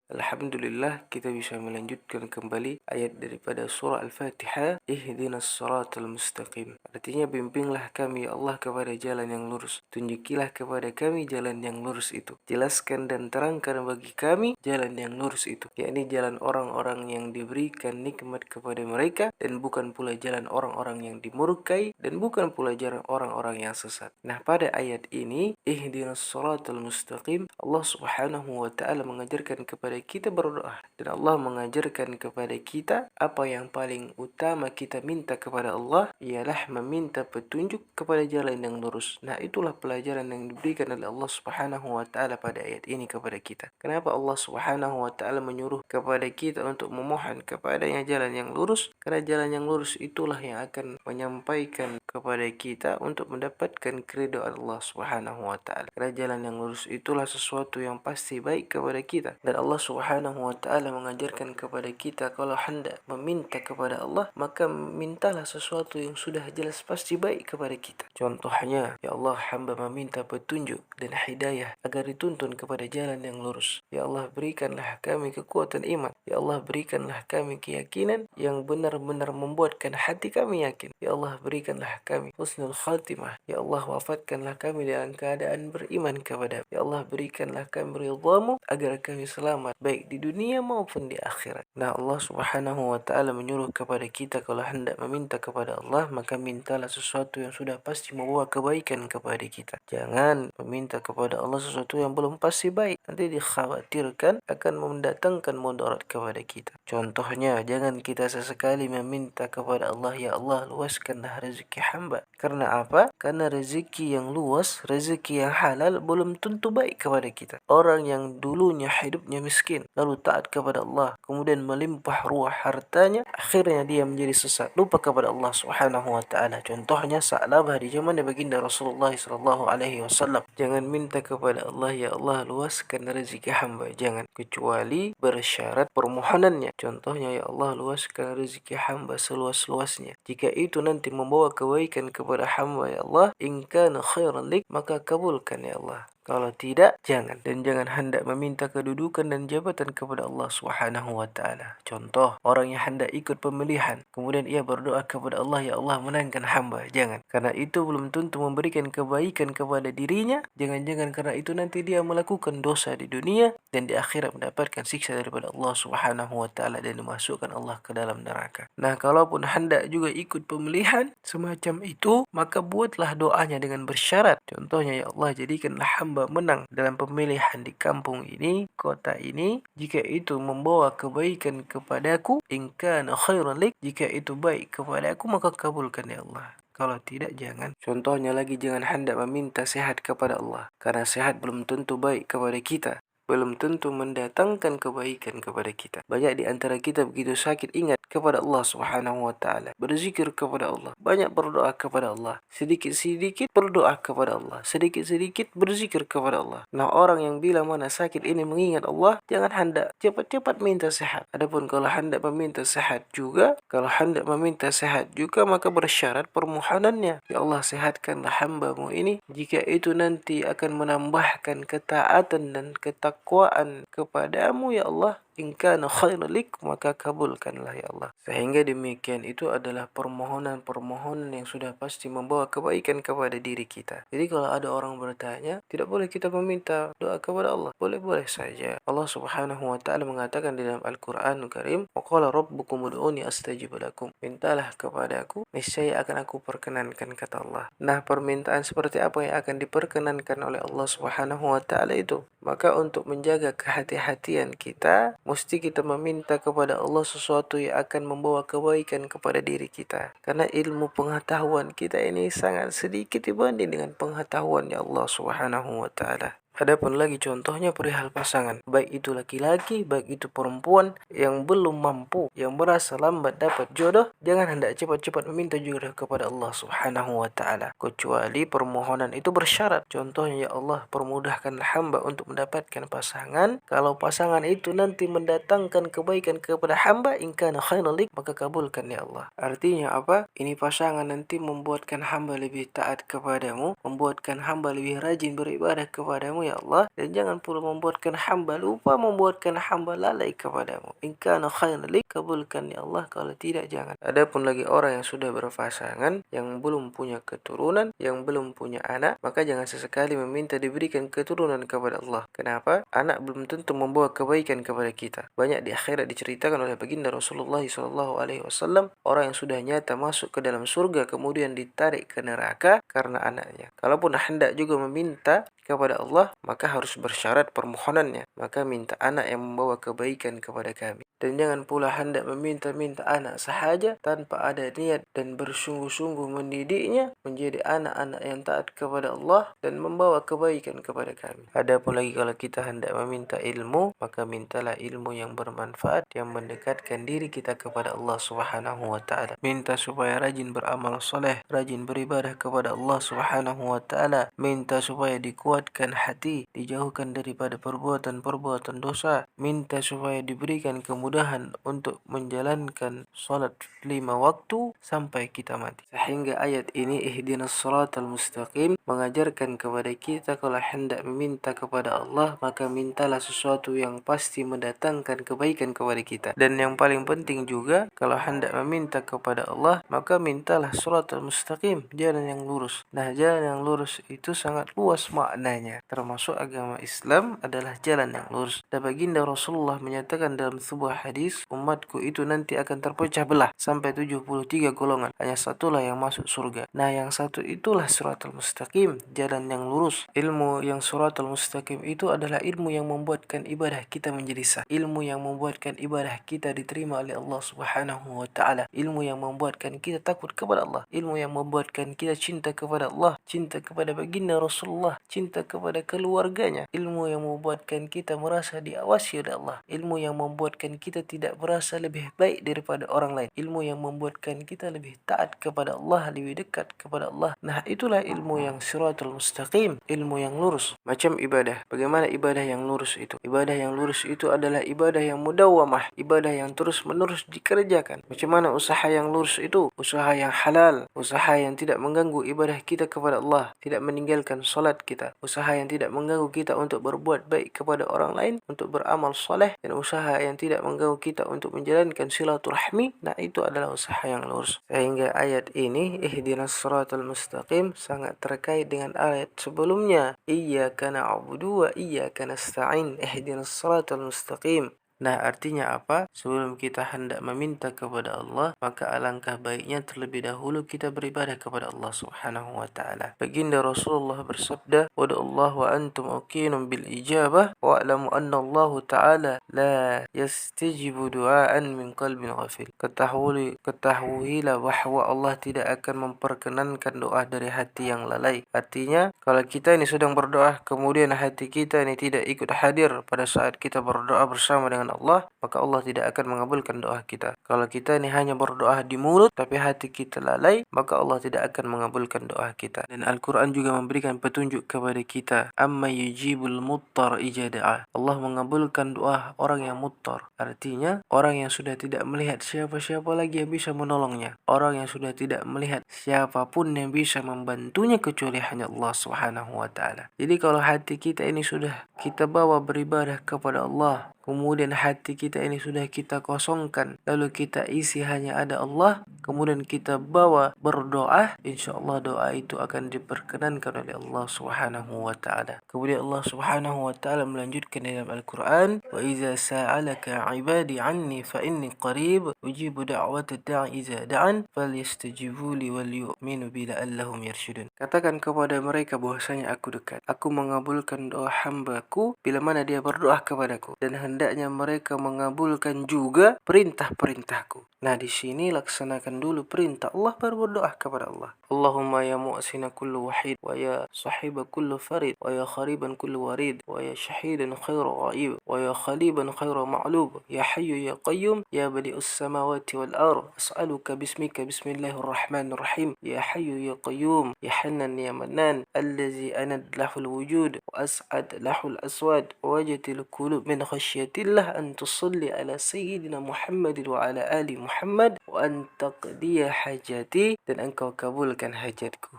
Alhamdulillah kita bisa melanjutkan kembali ayat daripada surah Al-Fatihah, Ihdinas siratal mustaqim. Artinya bimbinglah kami ya Allah kepada jalan yang lurus. Tunjukilah kepada kami jalan yang lurus itu. Jelaskan dan terangkan bagi kami jalan yang lurus itu. Yakni jalan orang-orang yang diberikan nikmat kepada mereka dan bukan pula jalan orang-orang yang dimurkai dan bukan pula jalan orang-orang yang sesat. Nah, pada ayat ini Ihdinas siratal mustaqim, Allah Subhanahu wa taala mengajarkan kepada kita berdoa, dan Allah mengajarkan kepada kita apa yang paling utama kita minta kepada Allah ialah meminta petunjuk kepada jalan yang lurus. Nah, itulah pelajaran yang diberikan oleh Allah Subhanahu wa taala pada ayat ini kepada kita. Kenapa Allah Subhanahu wa taala menyuruh kepada kita untuk memohon kepadanya jalan yang lurus? Karena jalan yang lurus itulah yang akan menyampaikan kepada kita untuk mendapatkan keridhaan Allah Subhanahu wa taala. Karena jalan yang lurus itulah sesuatu yang pasti baik kepada kita, dan Allah Subhanahu wa taala mengajarkan kepada kita kalau hendak meminta kepada Allah maka mintalah sesuatu yang sudah jelas pasti baik kepada kita. Contohnya, ya Allah, hamba meminta petunjuk dan hidayah agar dituntun kepada jalan yang lurus. Ya Allah, berikanlah kami kekuatan iman. Ya Allah, berikanlah kami keyakinan yang benar-benar membuatkan hati kami yakin. Ya Allah, berikanlah kami husnul khatimah. Ya Allah, wafatkanlah kami dalam keadaan beriman kepada. Ya Allah, berikanlah kami ridhamu agar kami selamat baik di dunia maupun di akhirat. Nah, Allah Subhanahu wa taala menyuruh kepada kita kalau hendak meminta kepada Allah maka mintalah sesuatu yang sudah pasti membawa kebaikan kepada kita. Jangan meminta kepada Allah sesuatu yang belum pasti baik, nanti dikhawatirkan akan mendatangkan mudarat kepada kita. Contohnya, jangan kita sesekali meminta kepada Allah, ya Allah, luaskanlah rezeki hamba. Karena apa? Karena rezeki yang luas, rezeki yang halal belum tentu baik kepada kita. Orang yang dulunya hidupnya miskin lalu taat kepada Allah, kemudian melimpah ruah hartanya, akhirnya dia menjadi sesat, lupa kepada Allah Subhanahu wa taala. Contohnya Sa'labah di zaman baginda Rasulullah sallallahu alaihi wasallam. Jangan minta kepada Allah, ya Allah, luaskan rezeki hamba, jangan, kecuali bersyarat permohonannya. Contohnya, ya Allah, luaskan rezeki hamba seluas-luasnya. Jika itu nanti membawa kebaikan kepada hamba, ya Allah, in kana khairan lik, maka kabulkan ya Allah. Kalau tidak, jangan. Dan jangan hendak meminta kedudukan dan jabatan kepada Allah Subhanahu wa taala. Contoh, orang yang hendak ikut pemilihan, kemudian ia berdoa kepada Allah, ya Allah, menangkan hamba. Jangan. Karena itu belum tentu memberikan kebaikan kepada dirinya. Jangan-jangan karena itu nanti dia melakukan dosa di dunia dan di akhirat mendapatkan siksa daripada Allah Subhanahu wa taala dan dimasukkan Allah ke dalam neraka. Nah, kalaupun hendak juga ikut pemilihan semacam itu, maka buatlah doanya dengan bersyarat. Contohnya, ya Allah, jadikanlah hamba menang dalam pemilihan di kampung ini, kota ini, jika itu membawa kebaikan kepadaku, in kana khairan lik, jika itu baik kepadaku maka kabulkan ya Allah. Kalau tidak, jangan. Contohnya lagi, jangan hendak meminta sehat kepada Allah, karena sehat belum tentu baik kepada kita, belum tentu mendatangkan kebaikan kepada kita. Banyak di antara kita begitu sakit ingat kepada Allah Subhanahu wa taala, berzikir kepada Allah, banyak berdoa kepada Allah, sedikit-sedikit berdoa kepada Allah, sedikit-sedikit berzikir kepada Allah. Nah, orang yang bila mana sakit ini mengingat Allah, jangan hendak cepat-cepat minta sehat. Adapun kalau hendak meminta sehat juga, maka bersyarat permohonannya, ya Allah, sehatkanlah hamba-Mu ini, jika itu nanti akan menambahkan ketaatan dan ketakwaan kepadamu, ya Allah, in kana khairan lik, maka kabulkanlah ya Allah. Sehingga demikian itu adalah permohonan-permohonan yang sudah pasti membawa kebaikan kepada diri kita. Jadi kalau ada orang bertanya, tidak boleh kita meminta doa kepada Allah. Boleh-boleh saja. Allah Subhanahu wa taala mengatakan di dalam Al-Qur'anul Karim, wa qala rabbukum ud'uni astajib lakum. Mintalah kepadaku, niscaya akan aku perkenankan, kata Allah. Nah, permintaan seperti apa yang akan diperkenankan oleh Allah Subhanahu wa taala itu? Maka untuk menjaga kehati-hatian kita, mesti kita meminta kepada Allah sesuatu yang akan membawa kebaikan kepada diri kita. Karena ilmu pengetahuan kita ini sangat sedikit dibanding dengan pengetahuan ya Allah Subhanahu wa taala. Adapun lagi contohnya perihal pasangan, baik itu laki-laki, baik itu perempuan yang belum mampu, yang merasa lambat dapat jodoh, jangan hendak cepat-cepat meminta jodoh kepada Allah Subhanahu wa taala, kecuali permohonan itu bersyarat. Contohnya, ya Allah, permudahkanlah hamba untuk mendapatkan pasangan. Kalau pasangan itu nanti mendatangkan kebaikan kepada hamba, in kana khairan lik, maka kabulkan ya Allah. Artinya apa? Ini pasangan nanti membuatkan hamba lebih taat kepadamu, membuatkan hamba lebih rajin beribadah kepadamu, ya Allah, dan jangan pula membuatkan hamba lupa, membuatkan hamba lalai kepadamu. In kana khairan li, kabulkan ya Allah, kalau tidak jangan. Adapun lagi orang yang sudah berpasangan, yang belum punya keturunan, yang belum punya anak, maka jangan sesekali meminta diberikan keturunan kepada Allah. Kenapa? Anak belum tentu membawa kebaikan kepada kita. Banyak di akhirat diceritakan oleh baginda Rasulullah SAW, orang yang sudah nyata masuk ke dalam surga kemudian ditarik ke neraka karena anaknya. Kalaupun hendak juga meminta kepada Allah, maka harus bersyarat permohonannya. Maka minta anak yang membawa kebaikan kepada kami. Dan jangan pula hendak meminta-minta anak sahaja tanpa ada niat dan bersungguh-sungguh mendidiknya menjadi anak-anak yang taat kepada Allah dan membawa kebaikan kepada kami. Adapun lagi kalau kita hendak meminta ilmu, maka mintalah ilmu yang bermanfaat, yang mendekatkan diri kita kepada Allah Subhanahu wa taala. Minta supaya rajin beramal soleh, rajin beribadah kepada Allah Subhanahu wa taala. Minta supaya dikuatkan hati, dijauhkan daripada perbuatan-perbuatan dosa. Minta supaya diberikan kemudahan untuk menjalankan salat 5 waktu sampai kita mati. Sehingga ayat ini ihdinas siratal mustaqim mengajarkan kepada kita kalau hendak meminta kepada Allah, maka mintalah sesuatu yang pasti mendatangkan kebaikan kepada kita. Dan yang paling penting juga, kalau hendak meminta kepada Allah, maka mintalah siratal mustaqim, jalan yang lurus. Nah, jalan yang lurus itu sangat luas maknanya. Termasuk agama Islam adalah jalan yang lurus. Dan baginda Rasulullah menyatakan dalam sebuah hadis, umatku itu nanti akan terpecah belah sampai 73 golongan. Hanya satulah yang masuk surga. Nah, yang satu itulah siratal mustaqim, jalan yang lurus. Ilmu yang siratal mustaqim itu adalah ilmu yang membuatkan ibadah kita menjadi sah. Ilmu yang membuatkan ibadah kita diterima oleh Allah Subhanahu wa taala. Ilmu yang membuatkan kita takut kepada Allah. Ilmu yang membuatkan kita cinta kepada Allah, cinta kepada baginda Rasulullah, cinta kepada keluarganya. Ilmu yang membuatkan kita merasa diawasi oleh Allah. Ilmu yang membuatkan kita tidak merasa lebih baik daripada orang lain. Ilmu yang membuatkan kita lebih taat kepada Allah, lebih dekat kepada Allah. Nah, itulah ilmu yang siratal mustaqim, ilmu yang lurus. Macam ibadah. Bagaimana ibadah yang lurus itu? Ibadah yang lurus itu adalah ibadah yang mudawwamah, ibadah yang terus-menerus dikerjakan. Macam mana usaha yang lurus itu? Usaha yang halal, usaha yang tidak mengganggu ibadah kita kepada Allah, tidak meninggalkan salat kita, usaha yang tidak mengganggu kita untuk berbuat baik kepada orang lain, untuk beramal soleh, dan usaha yang tidak mengganggu kita untuk menjalankan silaturahmi. Nah, itu adalah usaha yang lurus. Sehingga ayat ini ihdinas siratal mustaqim sangat terkait dengan ayat sebelumnya, iyyaka na'budu wa iyyaka nasta'in ihdinas siratal mustaqim. Nah, artinya apa? Sebelum kita hendak meminta kepada Allah, maka alangkah baiknya terlebih dahulu kita beribadah kepada Allah Subhanahu wa taala. Baginda Rasulullah bersabda, "Wad'ullaha wa antum muqinun bil ijabah wa'lamu anna Allah taala la yastajibu du'aan min qalbin ghafil." Ketahuilah bahwa Allah tidak akan memperkenankan doa dari hati yang lalai. Artinya, kalau kita ini sedang berdoa, kemudian hati kita ini tidak ikut hadir pada saat kita berdoa bersama dengan Allah, maka Allah tidak akan mengabulkan doa kita. Kalau kita ini hanya berdoa di mulut, tapi hati kita lalai, maka Allah tidak akan mengabulkan doa kita. Dan Al-Quran juga memberikan petunjuk kepada kita, amma yujibul muttar ijada'a. Allah mengabulkan doa orang yang muttar. Artinya, orang yang sudah tidak melihat siapa-siapa lagi yang bisa menolongnya. Orang yang sudah tidak melihat siapapun yang bisa membantunya kecuali hanya Allah Subhanahu wa taala. Jadi kalau hati kita ini sudah kita bawa beribadah kepada Allah, kemudian hati kita ini sudah kita kosongkan, lalu kita isi hanya ada Allah, kemudian kita bawa berdoa, insyaallah doa itu akan diperkenankan oleh Allah Subhanahu wa taala. Kemudian Allah Subhanahu wa taala melanjutkan dalam Al-Qur'an, "Wa idza sa'alaka 'ibadi 'anni fa inni qarib ujibu da'watad da'i idza da'an falyastajibu li wal yu'minu bi la'allahum yarshudun." Katakan kepada mereka bahwasanya aku dekat. Aku mengabulkan doa hamba-Ku bila mana dia berdoa kepadaku, dan hendaknya mereka mengabulkan juga perintah-perintahku. Nah, di sini laksanakan dulu perintah Allah baru berdoa kepada Allah. Allahumma ya mu'sina kullu wahid wa ya sahiba kullu farid wa ya khariban kullu warid wa ya syahidan khairu ghaib wa ya khaliban khairu ma'lub ya hayyu ya qayyum ya badi'us samawati wal ard as'aluka bismika bismillahirrahmanirrahim ya hayyu ya qayyum ya hannan ya mannan allazi anad lahul wujud wa as'ad lahul aswad wa wajatil qulub min khasyatillah an tusalli ala sayyidina Muhammad wa ala ali Muhammad wa an taqdiya hajati, dan engkau kabulkan hajatku.